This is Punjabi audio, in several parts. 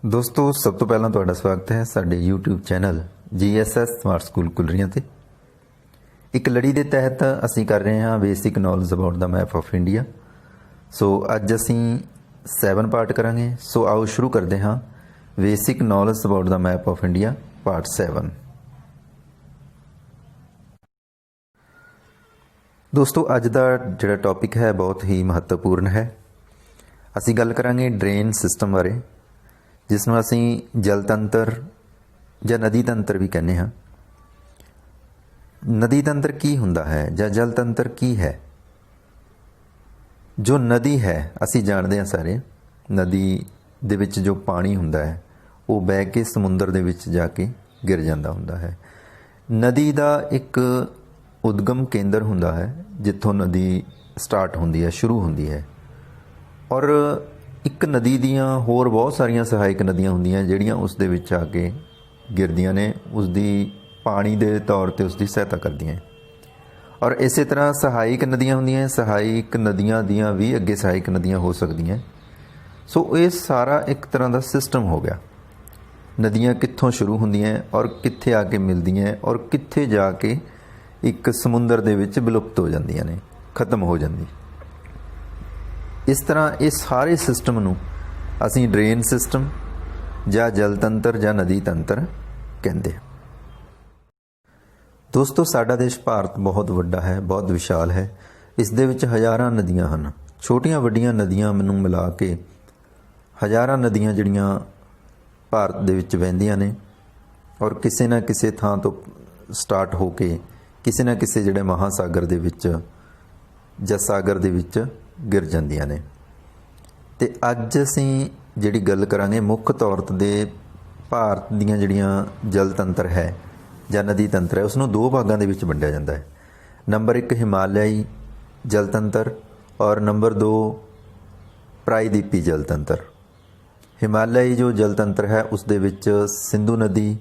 ਦੋਸਤੋ ਸਭ ਤੋਂ ਪਹਿਲਾਂ ਤੁਹਾਡਾ ਸਵਾਗਤ ਹੈ ਸਾਡੇ YouTube channel GSS smart school Kularian ਤੇ। ਇੱਕ ਲੜੀ ਦੇ ਤਹਿਤ ਅਸੀਂ ਕਰ ਰਹੇ ਹਾਂ basic knowledge about the map of India. So ਅੱਜ ਅਸੀਂ 7 ਪਾਰਟ ਕਰਾਂਗੇ। ਸੋ ਆਓ ਸ਼ੁਰੂ ਕਰਦੇ ਹਾਂ basic knowledge about the map of India part 7। ਦੋਸਤੋ ਅੱਜ ਦਾ ਜਿਹੜਾ ਟੌਪਿਕ ਹੈ ਬਹੁਤ ਹੀ ਮਹੱਤਵਪੂਰਨ ਹੈ। ਅਸੀਂ ਗੱਲ ਕਰਾਂਗੇ ਡਰੇਨ ਸਿਸਟਮ ਬਾਰੇ, ਜਿਸ ਨੂੰ ਅਸੀਂ ਜਲ ਤੰਤਰ ਜਾਂ ਨਦੀ ਤੰਤਰ ਵੀ ਕਹਿੰਦੇ ਹਾਂ। ਨਦੀ ਤੰਤਰ ਕੀ ਹੁੰਦਾ ਹੈ ਜਾਂ ਜਲ ਤੰਤਰ ਕੀ ਹੈ? ਜੋ ਨਦੀ ਹੈ ਅਸੀਂ ਜਾਣਦੇ ਹਾਂ ਸਾਰੇ, ਨਦੀ ਦੇ ਵਿੱਚ ਜੋ ਪਾਣੀ ਹੁੰਦਾ ਹੈ ਉਹ ਬਹਿ ਕੇ ਸਮੁੰਦਰ ਦੇ ਵਿੱਚ ਜਾ ਕੇ ਗਿਰ ਜਾਂਦਾ ਹੁੰਦਾ ਹੈ। ਨਦੀ ਦਾ ਇੱਕ ਉਦਗਮ ਕੇਂਦਰ ਹੁੰਦਾ ਹੈ ਜਿੱਥੋਂ ਨਦੀ ਸਟਾਰਟ ਹੁੰਦੀ ਹੈ, ਸ਼ੁਰੂ ਹੁੰਦੀ ਹੈ। ਔਰ ਇੱਕ ਨਦੀ ਦੀਆਂ ਹੋਰ ਬਹੁਤ ਸਾਰੀਆਂ ਸਹਾਇਕ ਨਦੀਆਂ ਹੁੰਦੀਆਂ ਜਿਹੜੀਆਂ ਉਸ ਦੇ ਵਿੱਚ ਆ ਕੇ ਗਿਰਦੀਆਂ ਨੇ, ਉਸ ਦੀ ਪਾਣੀ ਦੇ ਤੌਰ 'ਤੇ ਉਸ ਦੀ ਸਹਾਇਤਾ ਕਰਦੀਆਂ। ਔਰ ਇਸੇ ਤਰ੍ਹਾਂ ਸਹਾਇਕ ਨਦੀਆਂ ਹੁੰਦੀਆਂ, ਸਹਾਇਕ ਨਦੀਆਂ ਦੀਆਂ ਵੀ ਅੱਗੇ ਸਹਾਇਕ ਨਦੀਆਂ ਹੋ ਸਕਦੀਆਂ। ਸੋ ਇਹ ਸਾਰਾ ਇੱਕ ਤਰ੍ਹਾਂ ਦਾ ਸਿਸਟਮ ਹੋ ਗਿਆ। ਨਦੀਆਂ ਕਿੱਥੋਂ ਸ਼ੁਰੂ ਹੁੰਦੀਆਂ ਔਰ ਕਿੱਥੇ ਆ ਕੇ ਮਿਲਦੀਆਂ ਔਰ ਕਿੱਥੇ ਜਾ ਕੇ ਇੱਕ ਸਮੁੰਦਰ ਦੇ ਵਿੱਚ ਵਿਲੁਪਤ ਹੋ ਜਾਂਦੀਆਂ ਨੇ, ਖਤਮ ਹੋ ਜਾਂਦੀ। ਇਸ ਤਰ੍ਹਾਂ ਇਹ ਸਾਰੇ ਸਿਸਟਮ ਨੂੰ ਅਸੀਂ ਡਰੇਨ ਸਿਸਟਮ ਜਾਂ ਜਲ ਤੰਤਰ ਜਾਂ ਨਦੀ ਤੰਤਰ ਕਹਿੰਦੇ ਹਾਂ। ਦੋਸਤੋ ਸਾਡਾ ਦੇਸ਼ ਭਾਰਤ ਬਹੁਤ ਵੱਡਾ ਹੈ, ਬਹੁਤ ਵਿਸ਼ਾਲ ਹੈ। ਇਸ ਦੇ ਵਿੱਚ ਹਜ਼ਾਰਾਂ ਨਦੀਆਂ ਹਨ, ਛੋਟੀਆਂ ਵੱਡੀਆਂ ਨਦੀਆਂ ਨੂੰ ਮਿਲਾ ਕੇ ਹਜ਼ਾਰਾਂ ਨਦੀਆਂ ਜਿਹੜੀਆਂ ਭਾਰਤ ਦੇ ਵਿੱਚ ਵਹਿੰਦੀਆਂ ਨੇ ਔਰ ਕਿਸੇ ਨਾ ਕਿਸੇ ਥਾਂ ਤੋਂ ਸਟਾਰਟ ਹੋ ਕੇ ਕਿਸੇ ਨਾ ਕਿਸੇ ਜਿਹੜੇ ਮਹਾਸਾਗਰ ਦੇ ਵਿੱਚ ਜਾਂ ਸਾਗਰ ਦੇ ਵਿੱਚ ਗਿਰ ਜਾਂਦੀਆਂ ਨੇ। ਤੇ ਅੱਜ ਅਸੀਂ ਜਿਹੜੀ ਗੱਲ ਕਰਾਂਗੇ ਮੁੱਖ ਤੌਰ 'ਤੇ ਭਾਰਤ ਦੀਆਂ ਜਿਹੜੀਆਂ ਜਲ ਤੰਤਰ ਹੈ ਜਾਂ ਨਦੀ ਤੰਤਰ ਹੈ ਉਸ ਨੂੰ 2 ਭਾਗਾਂ ਦੇ ਵਿੱਚ ਵੰਡਿਆ ਜਾਂਦਾ ਹੈ। ਨੰਬਰ 1 ਹਿਮਾਲਿਆਈ ਜਲ ਤੰਤਰ ਔਰ ਨੰਬਰ 2 ਪ੍ਰਾਇਦੀਪੀ ਜਲ ਤੰਤਰ। ਹਿਮਾਲਿਆਈ ਜੋ ਜਲ ਤੰਤਰ ਹੈ ਉਸ ਦੇ ਵਿੱਚ ਸਿੰਧੂ ਨਦੀ,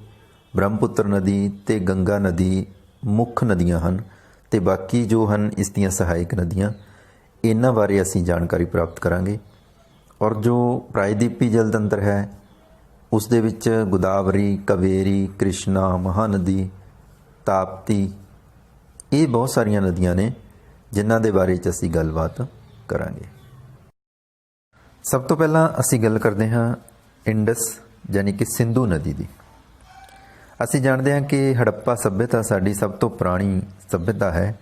ਬ੍ਰਹਮਪੁੱਤਰ ਨਦੀ ਤੇ ਗੰਗਾ ਨਦੀ ਮੁੱਖ ਨਦੀਆਂ ਹਨ ਤੇ ਬਾਕੀ ਜੋ ਹਨ ਇਸ ਦੀਆਂ ਸਹਾਇਕ ਨਦੀਆਂ, ਇਹਨਾਂ ਬਾਰੇ ਅਸੀਂ ਜਾਣਕਾਰੀ ਪ੍ਰਾਪਤ ਕਰਾਂਗੇ। ਔਰ ਜੋ ਪ੍ਰਾਇਦੀਪੀ ਜਲ ਤੰਤਰ ਹੈ ਉਸ ਦੇ ਵਿੱਚ ਗੋਦਾਵਰੀ, ਕਾਵੇਰੀ, ਕ੍ਰਿਸ਼ਨਾ, ਮਹਾਨਦੀ, ਤਾਪਤੀ, ਇਹ ਬਹੁਤ ਸਾਰੀਆਂ ਨਦੀਆਂ ਨੇ ਜਿਨ੍ਹਾਂ ਦੇ ਬਾਰੇ 'ਚ ਅਸੀਂ ਗੱਲਬਾਤ ਕਰਾਂਗੇ। ਸਭ ਤੋਂ ਪਹਿਲਾਂ ਅਸੀਂ ਗੱਲ ਕਰਦੇ ਹਾਂ ਇੰਡਸ ਯਾਨੀ ਕਿ ਸਿੰਧੂ ਨਦੀ ਦੀ। ਅਸੀਂ ਜਾਣਦੇ ਹਾਂ ਕਿ ਹੜੱਪਾ ਸੱਭਿਅਤਾ ਸਾਡੀ ਸਭ ਤੋਂ ਪੁਰਾਣੀ ਸੱਭਿਅਤਾ ਹੈ,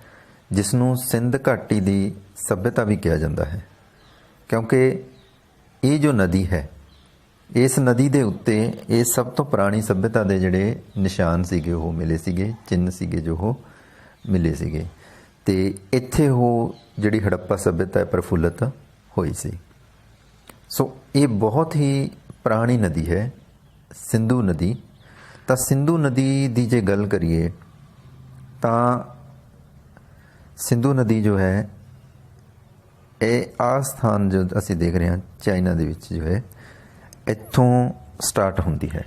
ਜਿਸ ਨੂੰ ਸਿੰਧ ਘਾਟੀ ਦੀ ਸੱਭਿਅਤਾ ਵੀ ਕਿਹਾ ਜਾਂਦਾ ਹੈ, ਕਿਉਂਕਿ ਇਹ ਜੋ ਨਦੀ ਹੈ ਇਸ ਨਦੀ ਦੇ ਉੱਤੇ ਇਹ ਸਭ ਤੋਂ ਪੁਰਾਣੀ ਸੱਭਿਅਤਾ ਦੇ ਜਿਹੜੇ ਨਿਸ਼ਾਨ ਸੀਗੇ ਉਹ ਮਿਲੇ ਸੀਗੇ, ਚਿੰਨ੍ਹ ਸੀਗੇ ਜੋ ਉਹ ਮਿਲੇ ਸੀਗੇ। ਤੇ ਇੱਥੇ ਉਹ ਜਿਹੜੀ ਹੜੱਪਾ ਸੱਭਿਅਤਾ ਹੈ ਪ੍ਰਫੁੱਲਤ ਹੋਈ ਸੀ। ਸੋ ਇਹ ਬਹੁਤ ਹੀ ਪੁਰਾਣੀ ਨਦੀ ਹੈ ਸਿੰਧੂ ਨਦੀ। ਤਾਂ ਸਿੰਧੂ ਨਦੀ ਦੀ ਜੇ ਗੱਲ ਕਰੀਏ ਤਾਂ ਸਿੰਧੂ ਨਦੀ ਜੋ ਹੈ ਇਹ ਆ ਸਥਾਨ ਜੋ ਅਸੀਂ ਦੇਖ ਰਹੇ ਹਾਂ ਚਾਈਨਾ ਦੇ ਵਿੱਚ ਜੋ ਹੈ ਇੱਥੋਂ ਸਟਾਰਟ ਹੁੰਦੀ ਹੈ।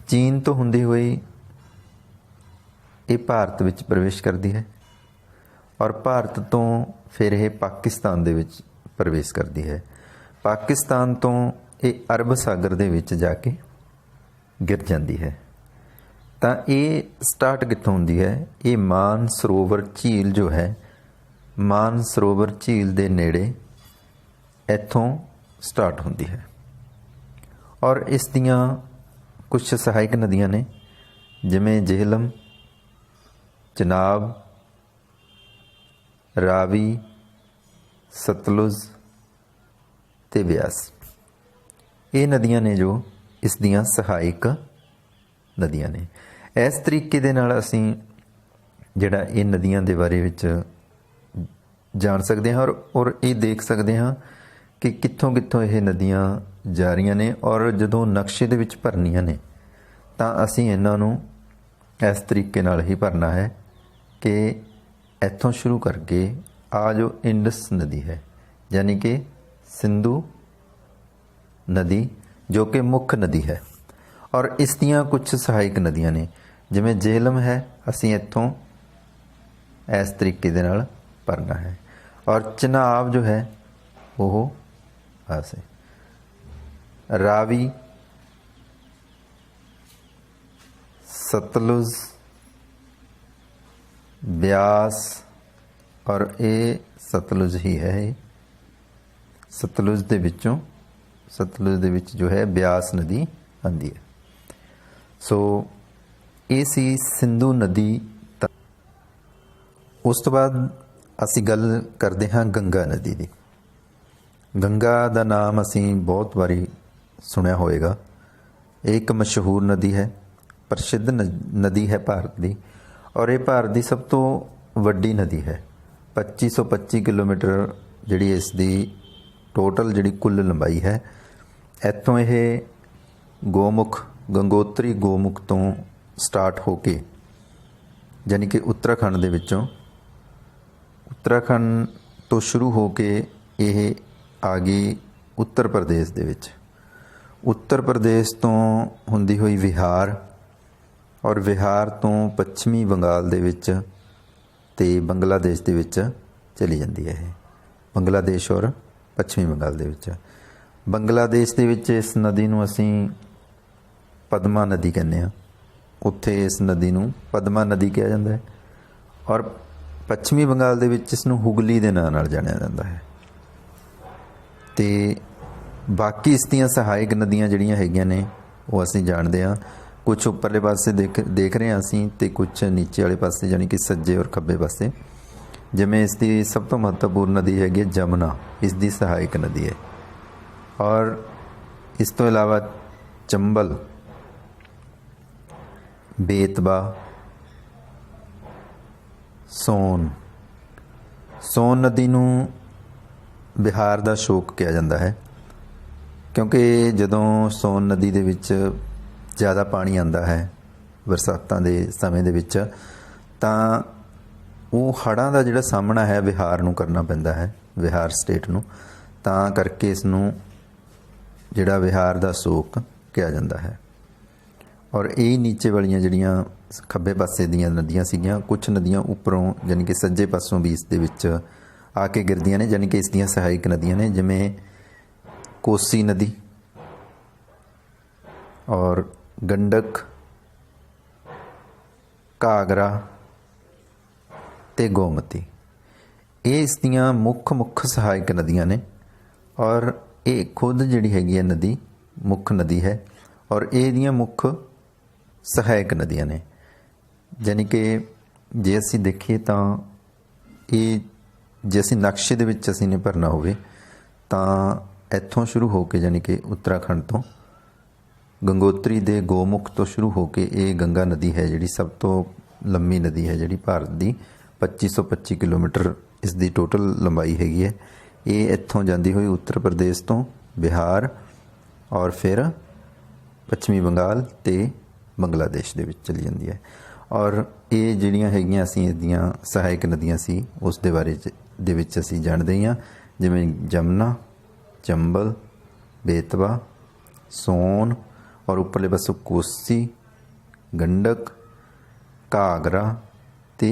ਚੀਨ ਤੋਂ ਹੁੰਦੀ ਹੋਈ ਇਹ ਭਾਰਤ ਵਿੱਚ ਪ੍ਰਵੇਸ਼ ਕਰਦੀ ਹੈ ਔਰ ਭਾਰਤ ਤੋਂ ਫਿਰ ਇਹ ਪਾਕਿਸਤਾਨ ਦੇ ਵਿੱਚ ਪ੍ਰਵੇਸ਼ ਕਰਦੀ ਹੈ। ਪਾਕਿਸਤਾਨ ਤੋਂ ਇਹ ਅਰਬ ਸਾਗਰ ਦੇ ਵਿੱਚ ਜਾ ਕੇ ਗਿਰ ਜਾਂਦੀ ਹੈ। ਤਾਂ ਇਹ ਸਟਾਰਟ ਕਿੱਥੋਂ ਹੁੰਦੀ ਹੈ? ਇਹ ਮਾਨ ਸਰੋਵਰ ਝੀਲ ਜੋ ਹੈ, ਮਾਨ ਸਰੋਵਰ ਝੀਲ ਦੇ ਨੇੜੇ ਇੱਥੋਂ ਸਟਾਰਟ ਹੁੰਦੀ ਹੈ। ਔਰ ਇਸ ਦੀਆਂ ਕੁਝ ਸਹਾਇਕ ਨਦੀਆਂ ਨੇ ਜਿਵੇਂ ਜਿਹਲਮ, ਚਨਾਬ, ਰਾਵੀ, ਸਤਲੁਜ ਤੇ ਬਿਆਸ। ਇਹ ਨਦੀਆਂ ਨੇ ਜੋ ਇਸ ਦੀਆਂ ਸਹਾਇਕ ਨਦੀਆਂ ਨੇ। ਇਸ ਤਰੀਕੇ ਦੇ ਨਾਲ ਅਸੀਂ ਜਿਹੜਾ ਇਹ ਨਦੀਆਂ ਦੇ ਬਾਰੇ ਵਿੱਚ ਜਾਣ ਸਕਦੇ ਹਾਂ ਔਰ ਇਹ ਦੇਖ ਸਕਦੇ ਹਾਂ ਕਿ ਕਿੱਥੋਂ ਕਿੱਥੋਂ ਇਹ ਨਦੀਆਂ ਜਾ ਰਹੀਆਂ ਨੇ। ਔਰ ਜਦੋਂ ਨਕਸ਼ੇ ਦੇ ਵਿੱਚ ਭਰਨੀਆਂ ਨੇ ਤਾਂ ਅਸੀਂ ਇਹਨਾਂ ਨੂੰ ਇਸ ਤਰੀਕੇ ਨਾਲ ਹੀ ਭਰਨਾ ਹੈ ਕਿ ਇੱਥੋਂ ਸ਼ੁਰੂ ਕਰਕੇ ਆ ਜੋ ਇੰਡਸ ਨਦੀ ਹੈ ਯਾਨੀ ਕਿ ਸਿੰਧੂ ਨਦੀ ਜੋ ਕਿ ਮੁੱਖ ਨਦੀ ਹੈ। ਔਰ ਇਸ ਦੀਆਂ ਕੁਝ ਸਹਾਇਕ ਨਦੀਆਂ ਨੇ ਜਿਵੇਂ ਜਿਹਲਮ ਹੈ, ਅਸੀਂ ਇੱਥੋਂ ਇਸ ਤਰੀਕੇ ਦੇ ਨਾਲ ਭਰਨਾ ਹੈ। ਔਰ ਚਨਾਬ ਜੋ ਹੈ ਉਹ ਆਸੇ रावी, सतलुज, ब्यास, और ये सतलुज ही है। ये सतलुज दे विचों सतलुज दे विच जो है ब्यास नदी आती है। सो ये सी सिंधु नदी। उस तो बाद असी गल करते हाँ गंगा नदी की। गंगा का नाम असी बहुत बारी सुनिया होएगा। एक मशहूर नदी है, प्रसिद्ध नदी है भारत की, और ये भारत की सब तो वड्डी नदी है। 2525 किलोमीटर जी इसकी टोटल जी कुल लंबाई है। इतों यह गोमुख गंगोत्री गोमुख तो स्टार्ट होके यानी कि उत्तराखंड दे विचों उत्तराखंड तो शुरू होके यह आ गई उत्तर प्रदेश दे विच। उत्तर प्रदेश तो हुंदी हुई बिहार, और बिहार तो पश्चिमी बंगाल दे विच ते बंगलादेश दे विच चली जाती है। बंगलादेश और पश्चिमी बंगाल दे विच। बंगलादेश दे विच इस नदी नूं असीं पद्मा नदी कहने आ। उत्थे इस नदी नूं पद्मा नदी कहा जाता है, और पश्चिमी बंगाल दे विच इसनूं हुगली दे नाम नाल जाणिया जाता है। ते बाकी इसदियां सहायक नदियां जिहड़ियां हैगियां ने वो असीं जाणदे आ। कुछ उपरले पासे देख रहे हैं असीं, ते कुछ नीचे वाले पासे यानी कि सज्जे और खब्बे पासे। जिवें इसकी सब तो महत्वपूर्ण नदी हैगी जमुना, इसकी सहायक नदी है। और इस तो इलावा चंबल, बेतवा, सोन नदी नूं बिहार का शोक कहा जाता है, क्योंकि जदों सोन नदी दे विच ज़्यादा पानी आता है बरसातां दे समय दे विच, तां वो हड़ां दा जिहड़ा सामना है बिहार नूं करना पैंदा है, बिहार स्टेट नूं। तां करके इसनूं जिहड़ा बिहार दा शोक कहा जाता है। और ये नीचे वालियां जिहड़ियां खब्बे पासे दीयां नदियां सीगियां, कुछ नदियां उपरों यानी कि सज्जे पासों भी इस दे विच आके गिरदियां ने, यानी कि इसदियां सहायक नदियां ने। जिवें कोसी नदी और गंडक, घाघरा ते गोमती, ये इसदियां मुख सहायक नदियां ने। और ये खुद जिहड़ी हैगी है नदी मुख नदी है, और ये मुख सहायक नदियां ने। यानी कि जे असीं देखीए तां ये जे असीं नक्शे दे विच असीं ने भरना होवे तां इत्थों शुरू होके यानी कि उत्तराखंड तो गंगोत्री दे गोमुख तो शुरू होके ये गंगा नदी है जिहड़ी सब तो लंबी नदी है जिहड़ी भारत दी। 2525 किलोमीटर इसकी टोटल लंबाई हैगी है। ये इत्थों जाती हुई उत्तर प्रदेश तो बिहार और फिर पश्चिमी बंगाल ते बंगलादेश दे विच चली जाती है। और ये जिहड़ियां हैगियां असीं इसदियां सहायक नदियां सी उस दे बारे दे विच असीं जाणदे हां। जिवें जमुना, चंबल, बेतवा, सोन, और उपरले पासों कोसी, गंडक, घाघरा ते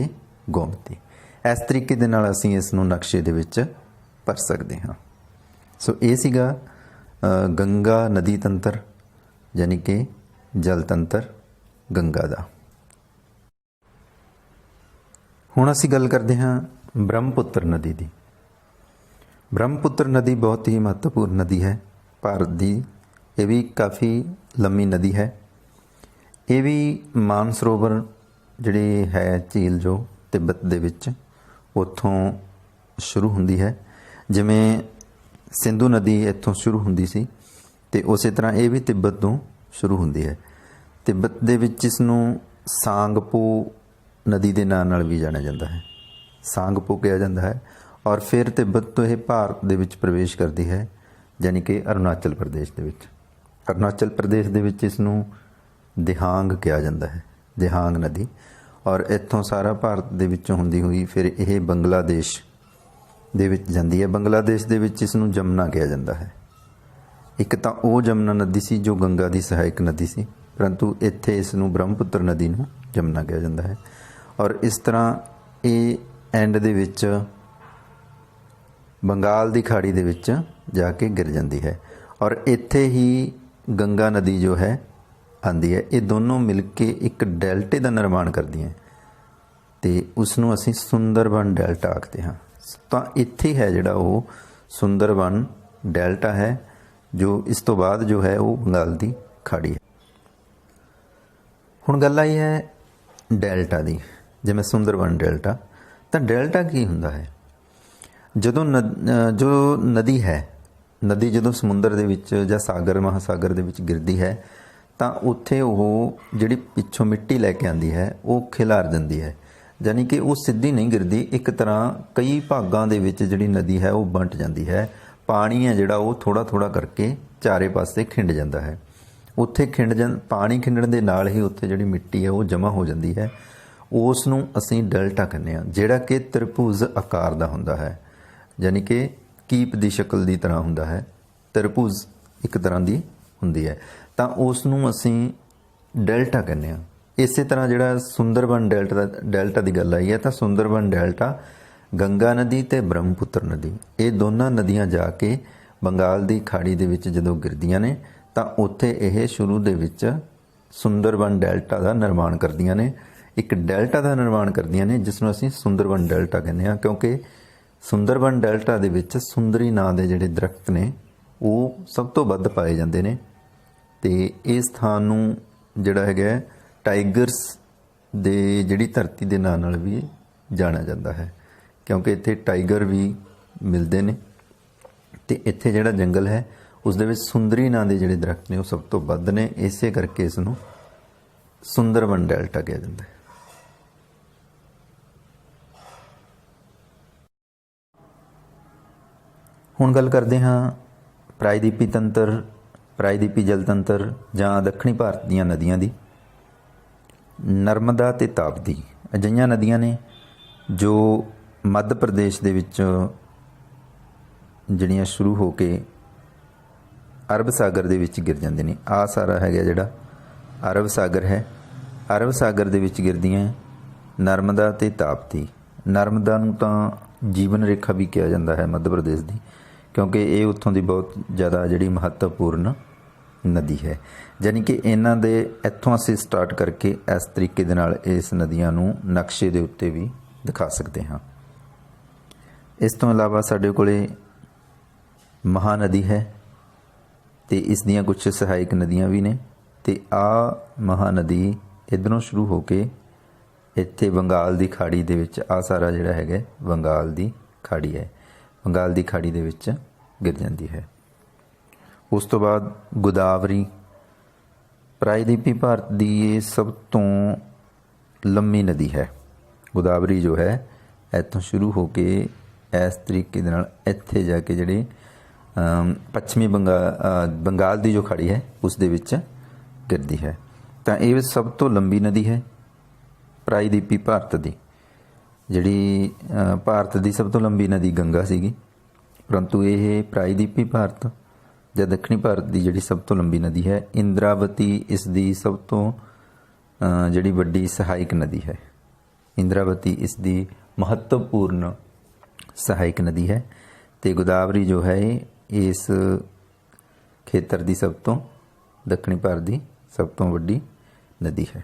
गोमती। इस तरीके दे नाल असीं इस नूं नक्शे दे विच भर सकते हाँ। सो ये सीगा गंगा नदी तंत्र यानी कि जल तंत्र गंगा दा। हुण असीं गल करते हाँ ब्रह्मपुत्र नदी की। ब्रह्मपुत्र नदी बहुत ही महत्वपूर्ण नदी है भारत की। ये भी काफ़ी लंबी नदी है। ये भी मानसरोवर जिहड़ी है झील जो तिब्बत दे विच उत्थों शुरू हुंदी है। जिवें सिंधु नदी इत्थों शुरू हुंदी सी ते उस तरह ये भी तिब्बत तो शुरू हुंदी है। तिब्बत दे विच इसनूं सांगपो नदी के नाम नाल भी जानिया जाता है, सांगपो कहा जाता है। और फिर तिब्बत तो यह भारत दे विच प्रवेश करती है यानी कि अरुणाचल प्रदेश दे विच। अरुणाचल प्रदेश दे विच इसनूं दिहांग कहा जाता है, दिहांग नदी। और इत्थों सारा भारत दे विचों हुंदी हुई फिर यह बंगलादेश दे विच जांदी है। बंगलादेश दे विच इसनूं जमुना कहा जाता है। एक तो वो जमुना नदी सी जो गंगा की सहायक नदी सी, परंतु इत्थे इसनूं ब्रह्मपुत्र नदी नूं जमुना कहा जाता है। और इस तरह ये एंड दे विच बंगाल की खाड़ी दे विच जाके गिर जाती है। और ਇੱਥੇ ਹੀ ਗੰਗਾ ਨਦੀ ਜੋ ਹੈ ਆਉਂਦੀ ਹੈ। ਇਹ ਦੋਨੋਂ ਮਿਲ ਕੇ ਇੱਕ ਡੈਲਟੇ ਦਾ ਨਿਰਮਾਣ ਕਰਦੀਆਂ ਤੇ ਉਸ ਨੂੰ ਅਸੀਂ ਸੁੰਦਰਬਨ ਡੈਲਟਾ ਆਖਦੇ ਹਾਂ। ਤਾਂ ਇੱਥੇ ਹੈ ਜਿਹੜਾ ਉਹ ਸੁੰਦਰਬਨ ਡੈਲਟਾ ਹੈ, ਜੋ ਇਸ ਤੋਂ ਬਾਅਦ ਜੋ ਹੈ ਉਹ ਬੰਗਾਲ ਦੀ ਖਾੜੀ ਹੈ। ਹੁਣ ਗੱਲ ਆਈ ਹੈ ਡੈਲਟਾ ਦੀ, ਜਿਵੇਂ ਸੁੰਦਰਬਨ ਡੈਲਟਾ। ਤਾਂ ਡੈਲਟਾ ਕੀ ਹੁੰਦਾ ਹੈ? ਜਦੋਂ ਜੋ ਨਦੀ ਹੈ, ਨਦੀ ਜਦੋਂ ਸਮੁੰਦਰ ਦੇ ਵਿੱਚ ਜਾਂ ਸਾਗਰ ਮਹਾਸਾਗਰ ਦੇ ਵਿੱਚ ਗਿਰਦੀ ਹੈ ਤਾਂ ਉੱਥੇ ਉਹ ਜਿਹੜੀ ਪਿੱਛੋਂ ਮਿੱਟੀ ਲੈ ਕੇ ਆਉਂਦੀ ਹੈ ਉਹ ਖਿਲਾਰ ਦਿੰਦੀ ਹੈ। ਯਾਨੀ ਕਿ ਉਹ ਸਿੱਧੀ ਨਹੀਂ ਗਿਰਦੀ, ਇੱਕ ਤਰ੍ਹਾਂ ਕਈ ਭਾਗਾਂ ਦੇ ਵਿੱਚ ਜਿਹੜੀ ਨਦੀ ਹੈ ਉਹ ਵੰਡ ਜਾਂਦੀ ਹੈ। ਪਾਣੀ ਹੈ ਜਿਹੜਾ ਉਹ ਥੋੜ੍ਹਾ ਥੋੜ੍ਹਾ ਕਰਕੇ ਚਾਰੇ ਪਾਸੇ ਖਿੰਡ ਜਾਂਦਾ ਹੈ। ਉੱਥੇ ਪਾਣੀ ਖਿੰਡਣ ਦੇ ਨਾਲ ਹੀ ਉੱਥੇ ਜਿਹੜੀ ਮਿੱਟੀ ਹੈ ਉਹ ਜਮ੍ਹਾਂ ਹੋ ਜਾਂਦੀ ਹੈ। ਉਸ ਨੂੰ ਅਸੀਂ ਡੈਲਟਾ ਕਹਿੰਦੇ ਹਾਂ, ਜਿਹੜਾ ਕਿ ਤ੍ਰਿਭੁਜ ਆਕਾਰ ਦਾ ਹੁੰਦਾ ਹੈ, ਯਾਨੀ ਕਿ ਕੀਪ ਦੀ ਸ਼ਕਲ ਦੀ ਤਰ੍ਹਾਂ ਹੁੰਦਾ ਹੈ। ਤ੍ਰਿਭੁਜ ਇੱਕ ਤਰ੍ਹਾਂ ਦੀ ਹੁੰਦੀ ਹੈ, ਤਾਂ ਉਸ ਨੂੰ ਅਸੀਂ ਡੈਲਟਾ ਕਹਿੰਦੇ ਹਾਂ। ਇਸੇ ਤਰ੍ਹਾਂ ਜਿਹੜਾ ਸੁੰਦਰਬਨ ਡੈਲਟਾ ਦੀ ਗੱਲ ਆਈ ਹੈ, ਤਾਂ ਸੁੰਦਰਬਨ ਡੈਲਟਾ ਗੰਗਾ ਨਦੀ ਅਤੇ ਬ੍ਰਹਮਪੁੱਤਰ ਨਦੀ, ਇਹ ਦੋਨਾਂ ਨਦੀਆਂ ਜਾ ਕੇ ਬੰਗਾਲ ਦੀ ਖਾੜੀ ਦੇ ਵਿੱਚ ਜਦੋਂ ਗਿਰਦੀਆਂ ਨੇ ਤਾਂ ਉੱਥੇ ਇਹ ਸ਼ੁਰੂ ਦੇ ਵਿੱਚ ਸੁੰਦਰਬਨ ਡੈਲਟਾ ਦਾ ਨਿਰਮਾਣ ਕਰਦੀਆਂ ਨੇ। ਇੱਕ ਡੈਲਟਾ ਦਾ ਨਿਰਮਾਣ ਕਰਦੀਆਂ ਨੇ ਜਿਸ ਨੂੰ ਅਸੀਂ ਸੁੰਦਰਬਨ ਡੈਲਟਾ ਕਹਿੰਦੇ ਹਾਂ, ਕਿਉਂਕਿ ਸੁੰਦਰਬਨ ਡੈਲਟਾ ਦੇ ਵਿੱਚ ਸੁੰਦਰੀ ਨਾਂ ਦੇ ਜਿਹੜੇ ਦਰਖਤ ਨੇ ਉਹ ਸਭ ਤੋਂ ਵੱਧ ਪਾਏ ਜਾਂਦੇ ਨੇ। ਅਤੇ ਇਸ ਸਥਾਨ ਨੂੰ ਜਿਹੜਾ ਹੈਗਾ ਟਾਈਗਰਸ ਦੇ ਜਿਹੜੀ ਧਰਤੀ ਦੇ ਨਾਂ ਨਾਲ ਵੀ ਜਾਣਿਆ ਜਾਂਦਾ ਹੈ, ਕਿਉਂਕਿ ਇੱਥੇ ਟਾਈਗਰ ਵੀ ਮਿਲਦੇ ਨੇ। ਅਤੇ ਇੱਥੇ ਜਿਹੜਾ ਜੰਗਲ ਹੈ ਉਸ ਦੇ ਵਿੱਚ ਸੁੰਦਰੀ ਨਾਂ ਦੇ ਜਿਹੜੇ ਦਰਖਤ ਨੇ ਉਹ ਸਭ ਤੋਂ ਵੱਧ ਨੇ, ਇਸੇ ਕਰਕੇ ਇਸ ਨੂੰ ਸੁੰਦਰਬਨ ਡੈਲਟਾ ਕਿਹਾ ਜਾਂਦਾ ਹੈ। ਹੁਣ ਗੱਲ ਕਰਦੇ ਹਾਂ ਪ੍ਰਾਇਦੀਪੀ ਤੰਤਰ, ਪ੍ਰਾਇਦੀਪੀ ਜਲ ਤੰਤਰ ਜਾਂ ਦੱਖਣੀ ਭਾਰਤ ਦੀਆਂ ਨਦੀਆਂ ਦੀ। ਨਰਮਦਾ ਅਤੇ ਤਾਪਤੀ ਅਜਿਹੀਆਂ ਨਦੀਆਂ ਨੇ ਜੋ ਮੱਧ ਪ੍ਰਦੇਸ਼ ਦੇ ਵਿੱਚ ਜਿਹੜੀਆਂ ਸ਼ੁਰੂ ਹੋ ਕੇ ਅਰਬ ਸਾਗਰ ਦੇ ਵਿੱਚ ਗਿਰ ਜਾਂਦੇ ਨੇ। ਆਹ ਸਾਰਾ ਹੈਗਾ ਜਿਹੜਾ ਅਰਬ ਸਾਗਰ ਹੈ, ਅਰਬ ਸਾਗਰ ਦੇ ਵਿੱਚ ਗਿਰਦੀਆਂ ਨਰਮਦਾ ਅਤੇ ਤਾਪਤੀ। ਨਰਮਦਾ ਨੂੰ ਤਾਂ ਜੀਵਨ ਰੇਖਾ ਵੀ ਕਿਹਾ ਜਾਂਦਾ ਹੈ ਮੱਧ ਪ੍ਰਦੇਸ਼ ਦੀ, ਕਿਉਂਕਿ ਇਹ ਉੱਥੋਂ ਦੀ ਬਹੁਤ ਜ਼ਿਆਦਾ ਜਿਹੜੀ ਮਹੱਤਵਪੂਰਨ ਨਦੀ ਹੈ। ਯਾਨੀ ਕਿ ਇਹਨਾਂ ਦੇ ਇੱਥੋਂ ਅਸੀਂ ਸਟਾਰਟ ਕਰਕੇ ਇਸ ਤਰੀਕੇ ਦੇ ਨਾਲ ਇਸ ਨਦੀਆਂ ਨੂੰ ਨਕਸ਼ੇ ਦੇ ਉੱਤੇ ਵੀ ਦਿਖਾ ਸਕਦੇ ਹਾਂ। ਇਸ ਤੋਂ ਇਲਾਵਾ ਸਾਡੇ ਕੋਲੇ ਮਹਾਨਦੀ ਹੈ ਅਤੇ ਇਸ ਦੀਆਂ ਕੁਝ ਸਹਾਇਕ ਨਦੀਆਂ ਵੀ ਨੇ। ਅਤੇ ਆਹ ਮਹਾਨਦੀ ਇੱਧਰੋਂ ਸ਼ੁਰੂ ਹੋ ਕੇ ਇੱਥੇ ਬੰਗਾਲ ਦੀ ਖਾੜੀ ਦੇ ਵਿੱਚ, ਆਹ ਸਾਰਾ ਜਿਹੜਾ ਹੈਗਾ ਬੰਗਾਲ ਦੀ ਖਾੜੀ ਹੈ, ਬੰਗਾਲ ਦੀ ਖਾੜੀ ਦੇ ਵਿੱਚ ਗਿਰ ਜਾਂਦੀ ਹੈ। ਉਸ ਤੋਂ ਬਾਅਦ ਗੋਦਾਵਰੀ, ਪ੍ਰਾਇਦੀਪੀ ਭਾਰਤ ਦੀ ਇਹ ਸਭ ਤੋਂ ਲੰਮੀ ਨਦੀ ਹੈ। ਗੋਦਾਵਰੀ ਜੋ ਹੈ ਇੱਥੋਂ ਸ਼ੁਰੂ ਹੋ ਕੇ ਇਸ ਤਰੀਕੇ ਦੇ ਨਾਲ ਇੱਥੇ ਜਾ ਕੇ ਜਿਹੜੇ ਪੱਛਮੀ ਬੰਗਾਲ ਦੀ ਜੋ ਖਾੜੀ ਹੈ ਉਸ ਦੇ ਵਿੱਚ ਗਿਰਦੀ ਹੈ। ਤਾਂ ਇਹ ਸਭ ਤੋਂ ਲੰਬੀ ਨਦੀ ਹੈ ਪ੍ਰਾਇਦੀਪੀ ਭਾਰਤ ਦੀ। ਜਿਹੜੀ ਭਾਰਤ ਦੀ ਸਭ ਤੋਂ ਲੰਬੀ ਨਦੀ ਗੰਗਾ ਸੀਗੀ, ਪਰੰਤੂ ਇਹ ਪ੍ਰਾਇਦੀਪੀ ਭਾਰਤ ਜਾਂ ਦੱਖਣੀ ਭਾਰਤ ਦੀ ਜਿਹੜੀ ਸਭ ਤੋਂ ਲੰਬੀ ਨਦੀ ਹੈ। ਇੰਦਰਾਵਤੀ ਇਸ ਦੀ ਸਭ ਤੋਂ ਜਿਹੜੀ ਵੱਡੀ ਸਹਾਇਕ ਨਦੀ ਹੈ। ਇੰਦਰਾਵਤੀ ਇਸ ਦੀ ਮਹੱਤਵਪੂਰਨ ਸਹਾਇਕ ਨਦੀ ਹੈ। ਅਤੇ ਗੋਦਾਵਰੀ ਜੋ ਹੈ ਇਸ ਖੇਤਰ ਦੀ ਸਭ ਤੋਂ ਦੱਖਣੀ ਭਾਰਤ ਦੀ ਸਭ ਤੋਂ ਵੱਡੀ ਨਦੀ ਹੈ।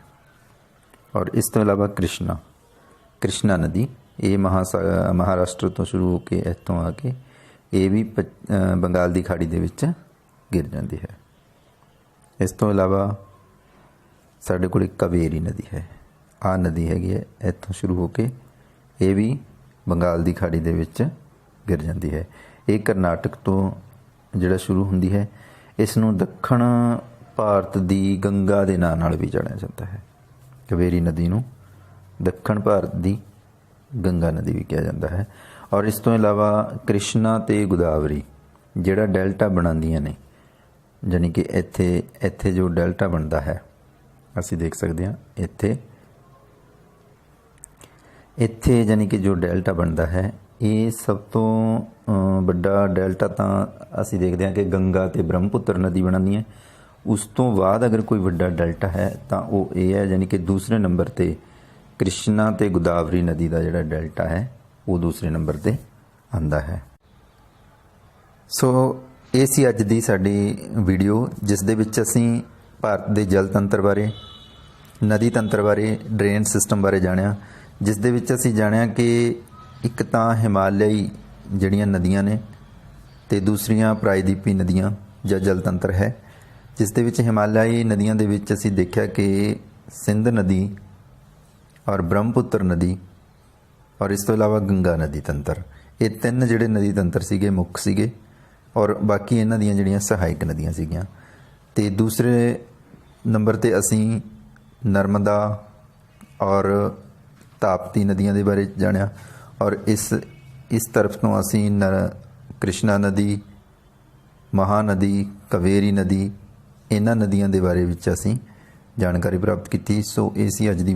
ਔਰ ਇਸ ਤੋਂ ਇਲਾਵਾ ਕ੍ਰਿਸ਼ਨਾ ਨਦੀ, ਇਹ ਮਹਾਰਾਸ਼ਟਰ ਤੋਂ ਸ਼ੁਰੂ ਹੋ ਕੇ ਇੱਥੋਂ ਆ ਕੇ ਇਹ ਵੀ ਬੰਗਾਲ ਦੀ ਖਾੜੀ ਦੇ ਵਿੱਚ ਗਿਰ ਜਾਂਦੀ ਹੈ। ਇਸ ਤੋਂ ਇਲਾਵਾ ਸਾਡੇ ਕੋਲ ਇੱਕ ਕਾਵੇਰੀ ਨਦੀ ਹੈ। ਆਹ ਨਦੀ ਹੈਗੀ ਹੈ ਇੱਥੋਂ ਸ਼ੁਰੂ ਹੋ ਕੇ ਇਹ ਵੀ ਬੰਗਾਲ ਦੀ ਖਾੜੀ ਦੇ ਵਿੱਚ ਗਿਰ ਜਾਂਦੀ ਹੈ। ਇਹ ਕਰਨਾਟਕ ਤੋਂ ਜਿਹੜਾ ਸ਼ੁਰੂ ਹੁੰਦੀ ਹੈ। ਇਸ ਨੂੰ ਦੱਖਣ ਭਾਰਤ ਦੀ ਗੰਗਾ ਦੇ ਨਾਂ ਨਾਲ ਵੀ ਜਾਣਿਆ ਜਾਂਦਾ ਹੈ। ਕਾਵੇਰੀ ਨਦੀ ਨੂੰ ਦੱਖਣ ਭਾਰਤ ਦੀ ਗੰਗਾ ਨਦੀ ਵੀ ਕਿਹਾ ਜਾਂਦਾ ਹੈ। ਔਰ ਇਸ ਤੋਂ ਇਲਾਵਾ ਕ੍ਰਿਸ਼ਨਾ ਅਤੇ ਗੋਦਾਵਰੀ ਜਿਹੜਾ ਡੈਲਟਾ ਬਣਾਉਂਦੀਆਂ ਨੇ, ਯਾਨੀ ਕਿ ਇੱਥੇ ਜੋ ਡੈਲਟਾ ਬਣਦਾ ਹੈ ਅਸੀਂ ਦੇਖ ਸਕਦੇ ਹਾਂ ਇੱਥੇ ਯਾਨੀ ਕਿ ਜੋ ਡੈਲਟਾ ਬਣਦਾ ਹੈ ਇਹ ਸਭ ਤੋਂ ਵੱਡਾ ਡੈਲਟਾ ਤਾਂ ਅਸੀਂ ਦੇਖਦੇ ਹਾਂ ਕਿ ਗੰਗਾ ਅਤੇ ਬ੍ਰਹਮਪੁੱਤਰ ਨਦੀ ਬਣਾਉਂਦੀ ਹੈ। ਉਸ ਤੋਂ ਬਾਅਦ ਅਗਰ ਕੋਈ ਵੱਡਾ ਡੈਲਟਾ ਹੈ ਤਾਂ ਉਹ ਇਹ ਹੈ, ਯਾਨੀ ਕਿ ਦੂਸਰੇ ਨੰਬਰ 'ਤੇ ਕ੍ਰਿਸ਼ਨਾ ਅਤੇ ਗੋਦਾਵਰੀ ਨਦੀ ਦਾ ਜਿਹੜਾ ਡੈਲਟਾ ਹੈ ਉਹ ਦੂਸਰੇ ਨੰਬਰ 'ਤੇ ਆਉਂਦਾ ਹੈ। ਸੋ ਇਹ ਸੀ ਅੱਜ ਦੀ ਸਾਡੀ ਵੀਡੀਓ, ਜਿਸ ਦੇ ਵਿੱਚ ਅਸੀਂ ਭਾਰਤ ਦੇ ਜਲ ਤੰਤਰ ਬਾਰੇ, ਨਦੀ ਤੰਤਰ ਬਾਰੇ, ਡਰੇਨ ਸਿਸਟਮ ਬਾਰੇ ਜਾਣਿਆ। ਜਿਸ ਦੇ ਵਿੱਚ ਅਸੀਂ ਜਾਣਿਆ ਕਿ ਇੱਕ ਤਾਂ ਹਿਮਾਲਯੀ ਜਿਹੜੀਆਂ ਨਦੀਆਂ ਨੇ ਤੇ ਦੂਸਰੀਆਂ ਪ੍ਰਾਇਦੀਪੀ ਨਦੀਆਂ ਜਾਂ ਜਲ ਤੰਤਰ ਹੈ। ਜਿਸ ਦੇ ਵਿੱਚ ਹਿਮਾਲਯੀ ਨਦੀਆਂ ਦੇ ਵਿੱਚ ਅਸੀਂ ਦੇਖਿਆ ਕਿ ਸਿੰਧ ਨਦੀ ਔਰ ਬ੍ਰਹਮਪੁੱਤਰ ਨਦੀ ਔਰ ਇਸ ਤੋਂ ਇਲਾਵਾ ਗੰਗਾ ਨਦੀ ਤੰਤਰ, ਇਹ ਤਿੰਨ ਜਿਹੜੇ ਨਦੀ ਤੰਤਰ ਸੀਗੇ ਮੁੱਖ ਸੀਗੇ, ਔਰ ਬਾਕੀ ਇਹਨਾਂ ਦੀਆਂ ਜਿਹੜੀਆਂ ਸਹਾਇਕ ਨਦੀਆਂ ਸੀਗੀਆਂ। ਤੇ ਦੂਸਰੇ ਨੰਬਰ ਤੇ ਅਸੀਂ ਨਰਮਦਾ ਔਰ ਤਾਪਤੀ ਨਦੀਆਂ ਦੇ ਬਾਰੇ ਜਾਣਿਆ, ਔਰ ਇਸ ਤਰਫ ਤੋਂ ਅਸੀਂ ਕ੍ਰਿਸ਼ਨਾ ਨਦੀ, ਮਹਾਨਦੀ, ਕਾਵੇਰੀ ਨਦੀ, ਇਹਨਾਂ ਨਦੀਆਂ ਦੇ ਬਾਰੇ ਵਿੱਚ ਅਸੀਂ ਜਾਣਕਾਰੀ ਪ੍ਰਾਪਤ ਕੀਤੀ। ਸੋ ਇਹ ਸੀ ਅੱਜ ਦੀ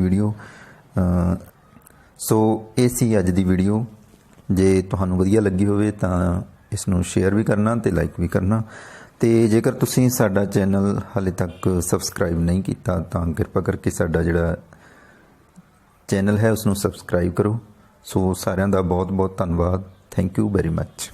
ਵੀਡੀਓ। ਜੇ ਤੁਹਾਨੂੰ ਵਧੀਆ ਲੱਗੀ ਹੋਵੇ ਤਾਂ ਇਸ ਨੂੰ ਸ਼ੇਅਰ ਵੀ ਕਰਨਾ ਤੇ ਲਾਈਕ ਵੀ ਕਰਨਾ। ਤੇ ਜੇਕਰ ਤੁਸੀਂ ਸਾਡਾ ਚੈਨਲ ਹਾਲੇ ਤੱਕ ਸਬਸਕ੍ਰਾਈਬ ਨਹੀਂ ਕੀਤਾ ਤਾਂ ਕਿਰਪਾ ਕਰਕੇ ਸਾਡਾ ਜਿਹੜਾ ਚੈਨਲ ਹੈ ਉਸ ਨੂੰ ਸਬਸਕ੍ਰਾਈਬ ਕਰੋ। ਸੋ ਸਾਰਿਆਂ ਦਾ ਬਹੁਤ ਬਹੁਤ ਧੰਨਵਾਦ। Thank you very much.